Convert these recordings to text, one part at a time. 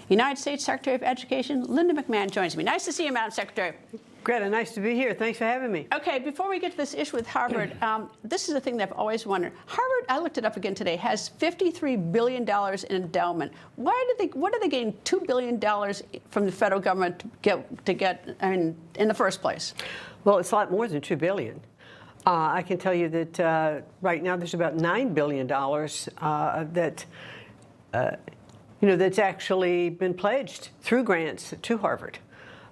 United States Secretary of Education Linda McMahon joins me. Nice to see you, Madam Secretary. Greta, nice to be here. Thanks for having me. Okay, before we get to this issue with Harvard, this is a thing that I've always wondered. Harvard, I looked it up again today, has $53 billion in endowment. What are they getting $2 billion from the federal government to get in the first place? Well, it's a lot more than $2 billion. I can tell you that right now there's about $9 billion that's actually been pledged through grants to Harvard.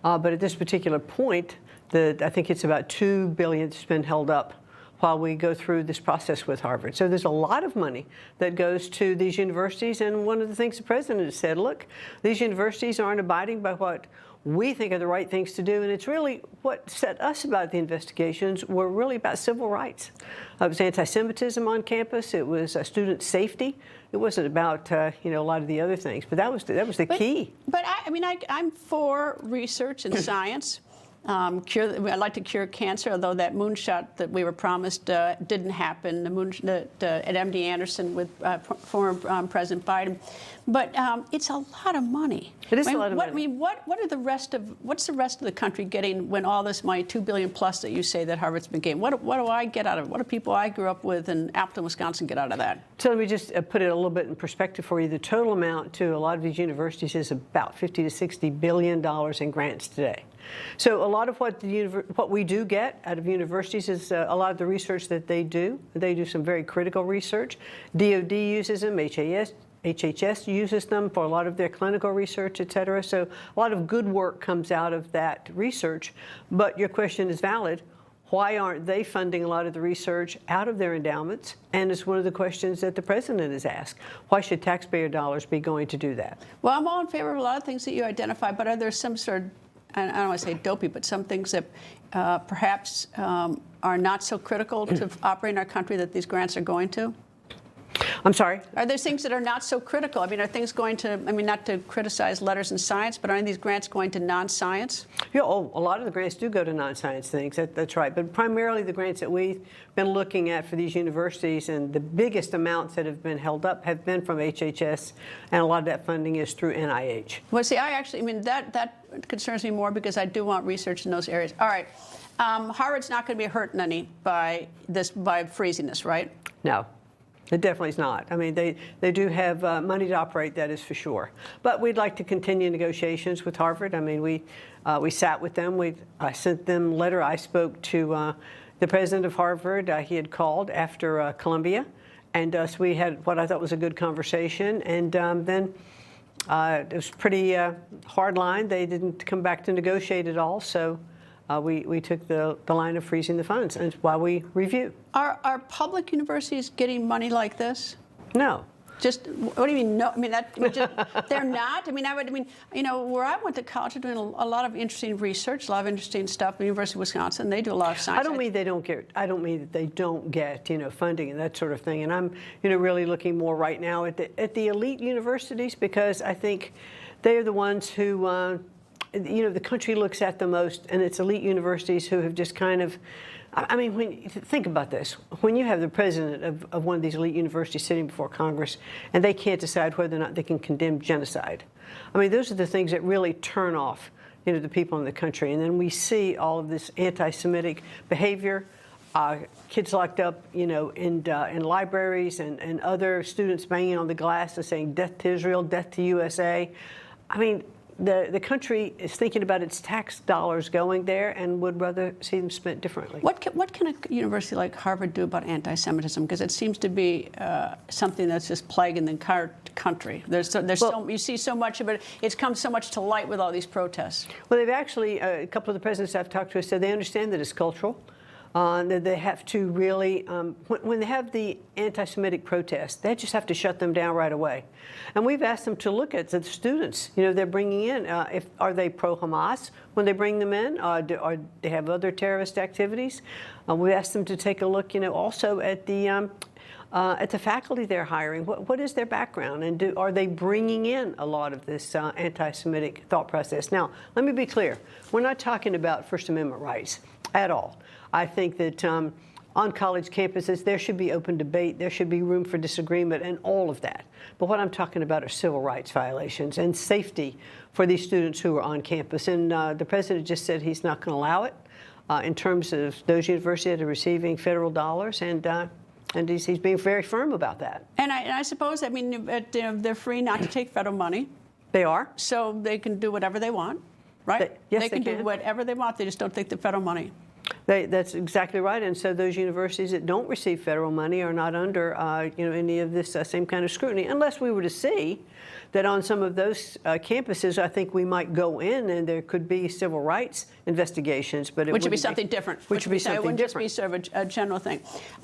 But at this particular point, I think it's about $2 billion that's been held up while we go through this process with Harvard. So there's a lot of money that goes to these universities. And one of the things the president has said, look, these universities aren't abiding by what we think are the right things to do. And it's really what set us about the investigations were really about civil rights. It was anti-Semitism on campus. It was student safety. It wasn't about a lot of the other things, but that was the key. But I'm for research and science. I'd like to cure cancer, although that moonshot that we were promised didn't happen. The moonshot at MD Anderson with former President Biden. But it's a lot of money. It is a lot of money. I mean, what's the rest of the country getting when all this money, $2 billion plus that you say that Harvard's been getting? What do I get out of it? What do people I grew up with in Appleton, Wisconsin get out of that? So let me just put it a little bit in perspective for you. The total amount to a lot of these universities is about $50 to $60 billion in grants today. So a lot of what we do get out of universities is a lot of the research that they do. They do some very critical research. DOD uses them, HHS uses them for a lot of their clinical research, et cetera. So a lot of good work comes out of that research. But your question is valid. Why aren't they funding a lot of the research out of their endowments? And it's one of the questions that the president has asked. Why should taxpayer dollars be going to do that? Well, I'm all in favor of a lot of things that you identify, but are there some sort of, I don't want to say dopey, but some things that perhaps are not so critical to operating our country that these grants are going to? I'm sorry? Are there things that are not so critical? I mean, are things going to, not to criticize letters and science, but are these grants going to non-science? Yeah, a lot of the grants do go to non-science things. That's right. But primarily the grants that we've been looking at for these universities, and the biggest amounts that have been held up have been from HHS, and a lot of that funding is through NIH. Well, see, that concerns me more because I do want research in those areas. All right. Harvard's not going to be hurting any by freezing this, right? No. It definitely is not. I mean, they do have money to operate, that is for sure. But we'd like to continue negotiations with Harvard. I mean, we sat with them. I sent them a letter. I spoke to the president of Harvard. He had called after Columbia. And so we had what I thought was a good conversation. And then it was pretty hard line. They didn't come back to negotiate at all. So we took the line of freezing the funds, and it's why we review. Are public universities getting money like this? No. Just, what do you mean, no? I mean, they're not? Where I went to college, they're doing a lot of interesting research, a lot of interesting stuff. The University of Wisconsin, they do a lot of science. I don't mean that they don't get, funding and that sort of thing. And I'm, really looking more right now at the elite universities, because I think they're the ones who, the country looks at the most, and it's elite universities who have just kind of, think about this. When you have the president of one of these elite universities sitting before Congress, and they can't decide whether or not they can condemn genocide. Those are the things that really turn off, the people in the country. And then we see all of this anti-Semitic behavior, kids locked up, in libraries, and other students banging on the glass and saying, "Death to Israel, death to USA." The country is thinking about its tax dollars going there and would rather see them spent differently. What can a university like Harvard do about anti-Semitism? Because it seems to be something that's just plaguing the entire country. You see so much of it. It's come so much to light with all these protests. Well, they've actually, a couple of the presidents I've talked to have said they understand that it's cultural. That they have to really, when they have the anti-Semitic protests, they just have to shut them down right away. And we've asked them to look at the students, they're bringing in. Are they pro-Hamas when they bring them in? Or they have other terrorist activities? We asked them to take a look, also at the faculty they're hiring. What is their background? And are they bringing in a lot of this anti-Semitic thought process? Now, let me be clear. We're not talking about First Amendment rights at all. I think that on college campuses, there should be open debate, there should be room for disagreement and all of that. But what I'm talking about are civil rights violations and safety for these students who are on campus. And the president just said he's not going to allow it in terms of those universities that are receiving federal dollars. And he's being very firm about that. And I suppose, I mean, they're free not to take federal money. They are. So they can do whatever they want, right? Yes, they can do whatever they want. They just don't take the federal money. That's exactly right. And so those universities that don't receive federal money are not under any of this same kind of scrutiny, unless we were to see that on some of those campuses, I think we might go in and there could be civil rights investigations, but which would be something different. Which would be something different. It wouldn't just be different. sort of a general thing.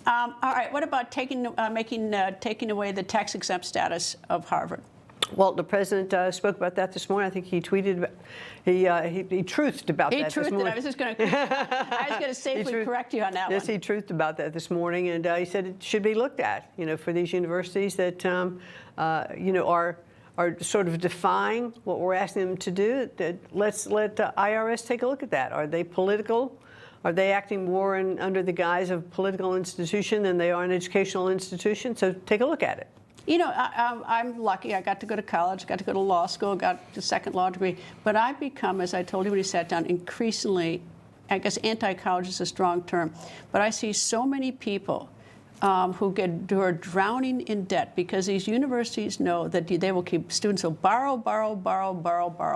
All right. What about taking away the tax-exempt status of Harvard? Well, the president spoke about that this morning. I think he tweeted, he truthed about that this morning. I was going to safely correct you on that one. Yes, he truthed about that this morning, and he said it should be looked at, for these universities that, are sort of defying what we're asking them to do. That let's let the IRS take a look at that. Are they political? Are they acting more under the guise of political institution than they are an educational institution? So take a look at it. I'm lucky. I got to go to college, got to go to law school, got the second law degree. But I've become, as I told you when we sat down, increasingly, I guess anti-college is a strong term, but I see so many people who are drowning in debt because these universities know that they will keep, students will borrow.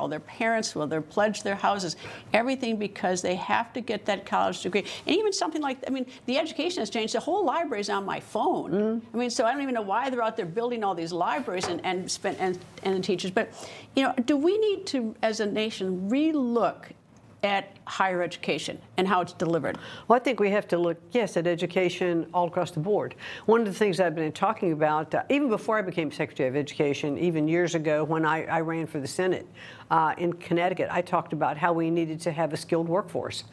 Their parents will, they'll pledge their houses, everything because they have to get that college degree. And even something like, the education has changed. The whole library is on my phone. Mm-hmm. So I don't even know why they're out there building all these libraries and the teachers. But, do we need to, as a nation, relook at higher education and how it's delivered? Well, I think we have to look, yes, at education all across the board. One of the things I've been talking about, even before I became Secretary of Education, even years ago when I ran for the Senate in Connecticut, I talked about how we needed to have a skilled workforce.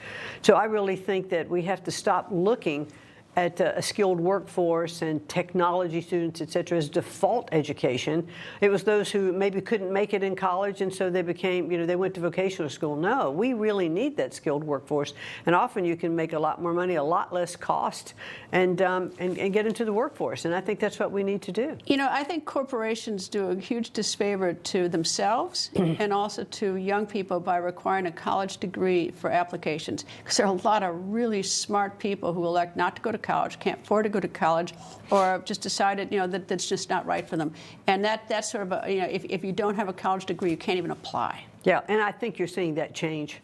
So I really think that we have to stop looking at a skilled workforce and technology students, et cetera, as default education. It was those who maybe couldn't make it in college, and so they became, they went to vocational school. No, we really need that skilled workforce. And often you can make a lot more money, a lot less cost, and get into the workforce. And I think that's what we need to do. I think corporations do a huge disfavor to themselves and also to young people by requiring a college degree for applications. Because there are a lot of really smart people who elect not to go to college, can't afford to go to college, or just decided, that that's just not right for them. And that's sort of if you don't have a college degree, you can't even apply. Yeah, and I think you're seeing that change.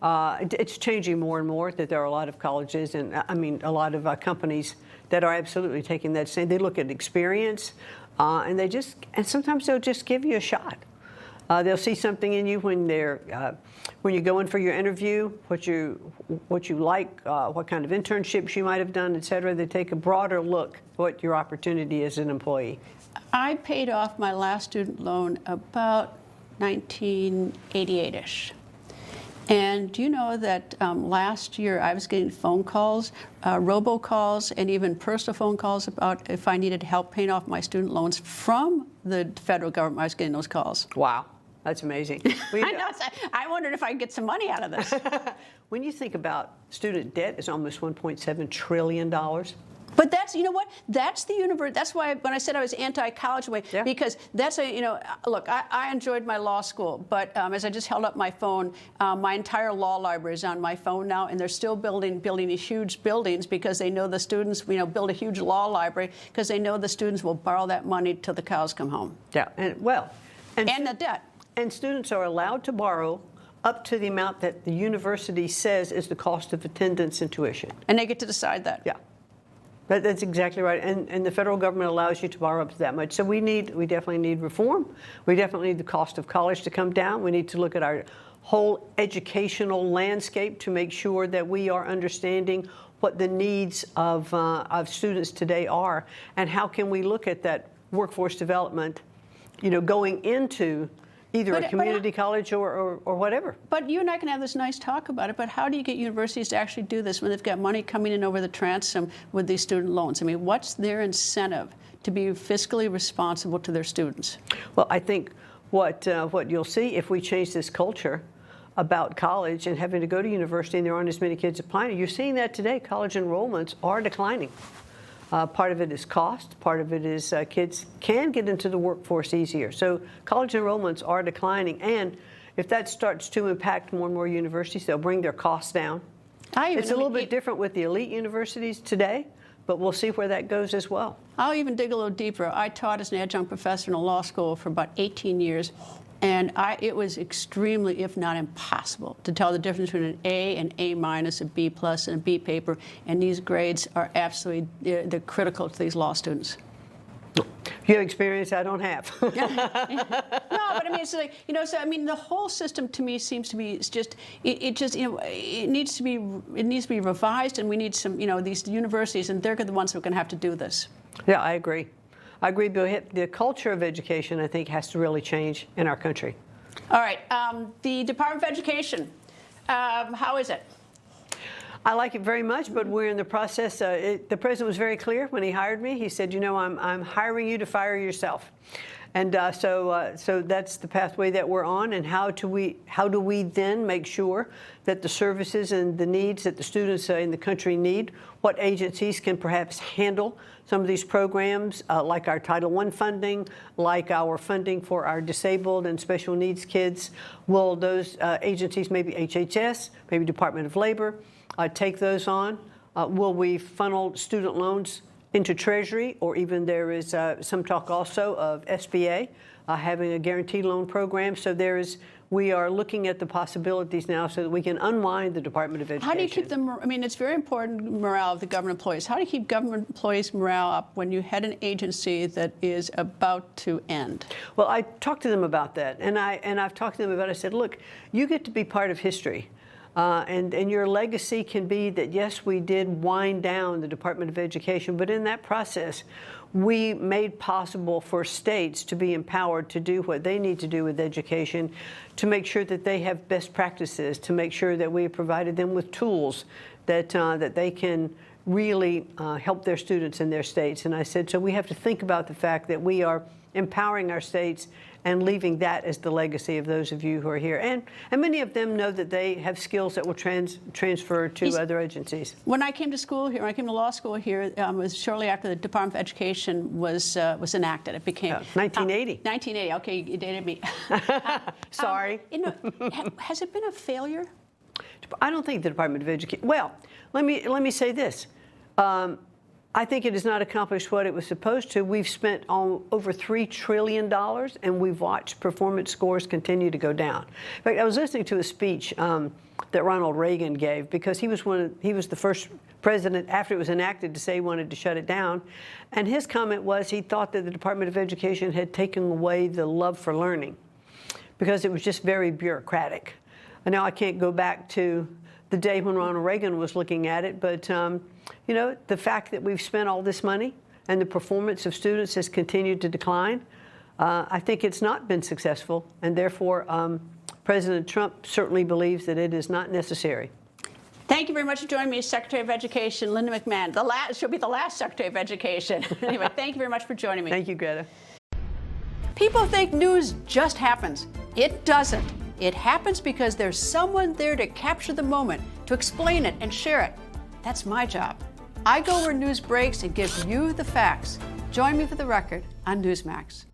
It's changing more and more that there are a lot of colleges and a lot of companies that are absolutely taking that same. They look at experience, and sometimes they'll just give you a shot. They'll see something in you when you go in for your interview, what you like, what kind of internships you might have done, et cetera. They take a broader look at what your opportunity is as an employee. I paid off my last student loan about 1988-ish. And do you know that last year I was getting phone calls, robocalls, and even personal phone calls about if I needed help paying off my student loans from the federal government. I was getting those calls. Wow. That's amazing. I know. I wondered if I could get some money out of this. When you think about student debt, it's almost $1.7 trillion. But that's, that's the universe. That's why when I said I was anti-college, because that's look, I enjoyed my law school, but as I just held up my phone, my entire law library is on my phone now, and they're still building these huge buildings because they know the students, build a huge law library because they know the students will borrow that money till the cows come home. Yeah, and the debt. And students are allowed to borrow up to the amount that the university says is the cost of attendance and tuition. And they get to decide that. Yeah. That's exactly right. And the federal government allows you to borrow up to that much. So we definitely need reform. We definitely need the cost of college to come down. We need to look at our whole educational landscape to make sure that we are understanding what the needs of students today are, and how can we look at that workforce development, going into either a community college or whatever. But you and I can have this nice talk about it, but how do you get universities to actually do this when they've got money coming in over the transom with these student loans? What's their incentive to be fiscally responsible to their students? Well, I think what you'll see if we change this culture about college and having to go to university, and there aren't as many kids applying. You're seeing that today. College enrollments are declining. Part of it is cost. Part of it is kids can get into the workforce easier. So college enrollments are declining. And if that starts to impact more and more universities, they'll bring their costs down. It's a little bit different with the elite universities today, but we'll see where that goes as well. I'll even dig a little deeper. I taught as an adjunct professor in a law school for about 18 years. And it was extremely, if not impossible, to tell the difference between an A, an A minus, a B plus, and a B paper. And these grades are absolutely, they're critical to these law students. You have experience I don't have. No, but I mean, it's like, you know, so I mean, the whole system to me seems to be, it's just, it needs to be revised, and we need some, you know, these universities, and they're the ones who are going to have to do this. Yeah, I agree. I agree, Bill. The culture of education, I think, has to really change in our country. All right. The Department of Education, how is it? I like it very much, but we're in the process. The president was very clear when he hired me. He said, you know, I'm hiring you to fire yourself. And so that's the pathway that we're on. And how do we then make sure that the services and the needs that the students in the country need, what agencies can perhaps handle some of these programs, like our Title I funding, like our funding for our disabled and special needs kids? Will those agencies, maybe HHS, maybe Department of Labor, take those on? Will we funnel student loans into Treasury, or even there is some talk also of SBA having a guaranteed loan program? So we are looking at the possibilities now so that we can unwind the Department of Education. How do you keep them, I mean, it's very important, morale of the government employees. How do you keep government employees' morale up when you had an agency that is about to end? Well, I talked to them about that, and I've talked to them about it. I said, look, you get to be part of history. And your legacy can be that, yes, we did wind down the Department of Education, but in that process, we made possible for states to be empowered to do what they need to do with education, to make sure that they have best practices, to make sure that we have provided them with tools that they can really help their students in their states. And I said, so we have to think about the fact that we are empowering our states and leaving that as the legacy of those of you who are here. And many of them know that they have skills that will transfer to other agencies. When I came to school here, when I came to law school here, it was shortly after the Department of Education was enacted. It became 1980. 1980. Okay, you dated me. Sorry. You know, has it been a failure? I don't think the Department of Education. Well, let me say this. I think it has not accomplished what it was supposed to. We've spent over $3 trillion, and we've watched performance scores continue to go down. In fact, I was listening to a speech that Ronald Reagan gave, because he was the first president after it was enacted to say he wanted to shut it down. And his comment was he thought that the Department of Education had taken away the love for learning because it was just very bureaucratic. And now I can't go back to the day when Ronald Reagan was looking at it, but you know, the fact that we've spent all this money and the performance of students has continued to decline, I think it's not been successful, and therefore President Trump certainly believes that it is not necessary. Thank you very much for joining me as Secretary of Education, Linda McMahon. She'll be the last Secretary of Education. Anyway, thank you very much for joining me. Thank you, Greta. People think news just happens. It doesn't. It happens because there's someone there to capture the moment, to explain it and share it. That's my job. I go where news breaks and give you the facts. Join me for The Record on Newsmax.